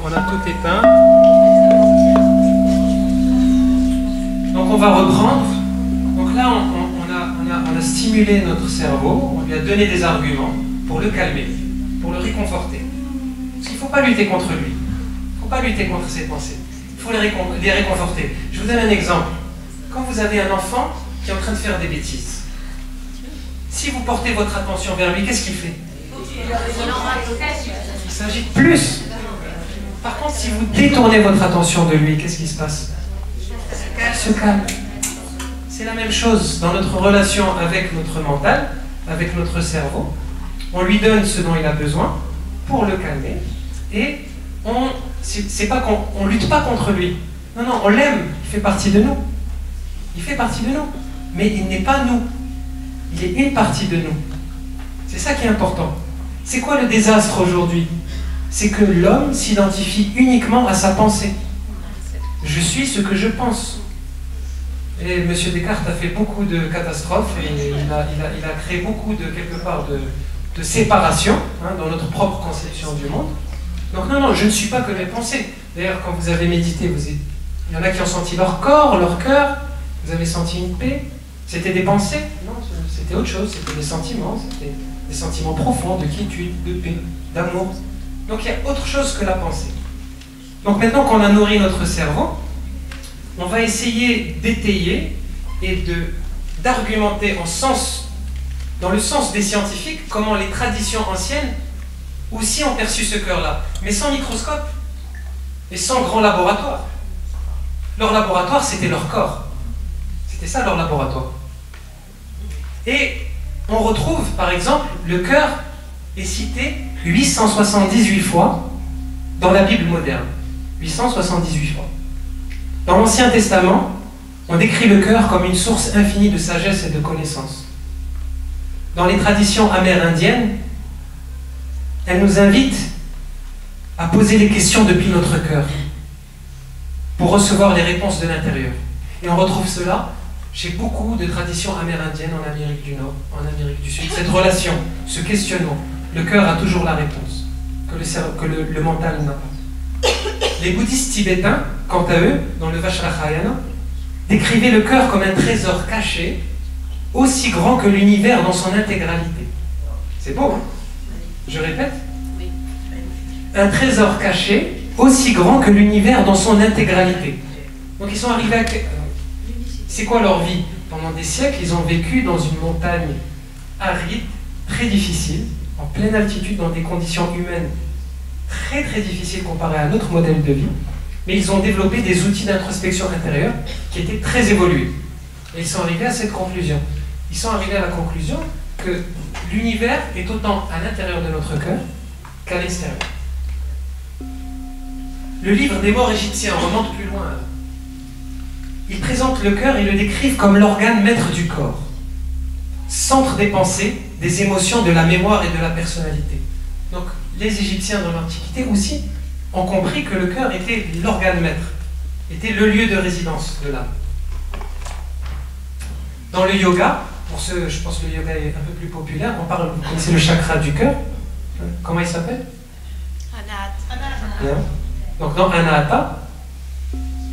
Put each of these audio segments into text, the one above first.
on a tout éteint. Donc on va reprendre. Donc là, on a stimulé notre cerveau, on lui a donné des arguments pour le calmer, pour le réconforter. Parce qu'il ne faut pas lutter contre lui. Il ne faut pas lutter contre ses pensées. Il faut les réconforter. Je vous donne un exemple. Quand vous avez un enfant qui est en train de faire des bêtises, si vous portez votre attention vers lui, qu'est-ce qu'il fait? Il s'agite plus. Par contre, si vous détournez votre attention de lui, qu'est-ce qui se passe? Il se calme. C'est la même chose dans notre relation avec notre mental, avec notre cerveau. On lui donne ce dont il a besoin pour le calmer. Et c'est pas qu'on lutte pas contre lui. Non, non, on l'aime. Il fait partie de nous. Il fait partie de nous. Mais il n'est pas nous. Il est une partie de nous. C'est ça qui est important. C'est quoi le désastre aujourd'hui? C'est que l'homme s'identifie uniquement à sa pensée. Je suis ce que je pense. Et M. Descartes a fait beaucoup de catastrophes et il a créé beaucoup de, quelque part, de séparation dans notre propre conception du monde. Donc non, non, je ne suis pas que mes pensées. D'ailleurs, quand vous avez médité, il y en a qui ont senti leur corps, leur cœur. Vous avez senti une paix. C'était des pensées? Non, c'était autre chose. C'était des sentiments. C'était des sentiments profonds de quiétude, de paix, d'amour. Donc il y a autre chose que la pensée. Donc maintenant qu'on a nourri notre cerveau, on va essayer d'étayer et d'argumenter dans le sens des scientifiques, comment les traditions anciennes aussi ont perçu ce cœur-là, mais sans microscope et sans grand laboratoire. Leur laboratoire, c'était leur corps. C'était ça leur laboratoire. Et on retrouve, par exemple, le cœur est cité 878 fois dans la Bible moderne. 878 fois. Dans l'Ancien Testament, on décrit le cœur comme une source infinie de sagesse et de connaissance. Dans les traditions amérindiennes, elle nous invite à poser les questions depuis notre cœur pour recevoir les réponses de l'intérieur. Et on retrouve cela chez beaucoup de traditions amérindiennes en Amérique du Nord, en Amérique du Sud. Cette relation, ce questionnement, le cœur a toujours la réponse, que le mental n'a pas. Les bouddhistes tibétains, quant à eux, dans le Vajrayana, décrivaient le cœur comme un trésor caché, aussi grand que l'univers dans son intégralité. C'est beau, hein? Je répète. Un trésor caché, aussi grand que l'univers dans son intégralité. Donc ils sont arrivés à... C'est quoi leur vie? Pendant des siècles, ils ont vécu dans une montagne aride, très difficile, en pleine altitude, dans des conditions humaines très très difficiles comparées à notre modèle de vie, mais ils ont développé des outils d'introspection intérieure qui étaient très évolués. Et ils sont arrivés à cette conclusion. Ils sont arrivés à la conclusion que l'univers est autant à l'intérieur de notre cœur qu'à l'extérieur. Le livre des morts égyptiens remonte plus loin. Ils présentent le cœur et le décrivent comme l'organe maître du corps, centre des pensées, des émotions, de la mémoire et de la personnalité. Donc les Égyptiens dans l'Antiquité aussi ont compris que le cœur était l'organe maître, était le lieu de résidence de l'âme. Dans le yoga, pour ceux, je pense que le yoga est un peu plus populaire, on parle, vous connaissez le chakra du cœur. Comment il s'appelle? Anahata. Donc dans Anahata,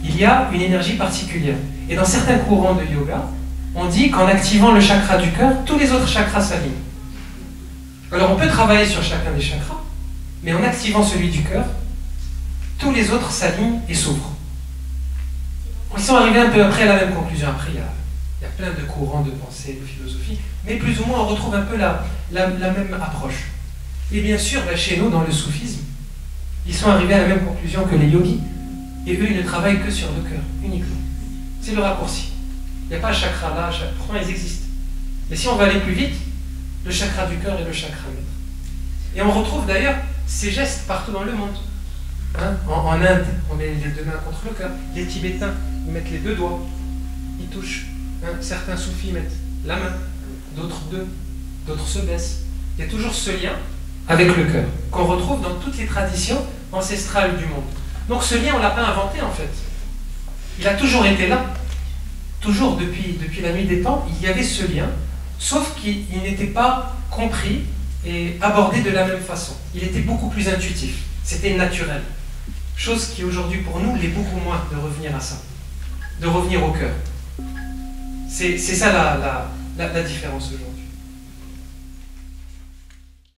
il y a une énergie particulière. Et dans certains courants de yoga, on dit qu'en activant le chakra du cœur, tous les autres chakras s'alignent. Alors on peut travailler sur chacun des chakras, mais en activant celui du cœur, tous les autres s'alignent et s'ouvrent. Ils sont arrivés un peu après à la même conclusion. Après, il y a plein de courants de pensée, de philosophie, mais plus ou moins on retrouve un peu la même approche. Et bien sûr, chez nous, dans le soufisme, ils sont arrivés à la même conclusion que les yogis, et eux, ils ne travaillent que sur le cœur, uniquement. C'est le raccourci. Il n'y a pas chakra là, pourtant ils existent. Mais si on veut aller plus vite, le chakra du cœur est le chakra maître. Et on retrouve d'ailleurs ces gestes partout dans le monde. En Inde, on met les deux mains contre le cœur. Les Tibétains, ils mettent les deux doigts, ils touchent. Certains soufis mettent la main, d'autres deux, d'autres se baissent. Il y a toujours ce lien avec le cœur qu'on retrouve dans toutes les traditions ancestrales du monde. Donc ce lien, on ne l'a pas inventé en fait. Il a toujours été là. Toujours depuis la nuit des temps, il y avait ce lien, sauf qu'il n'était pas compris et abordé de la même façon. Il était beaucoup plus intuitif, c'était naturel. Chose qui aujourd'hui pour nous l'est beaucoup moins, de revenir à ça, de revenir au cœur. C'est ça la différence aujourd'hui.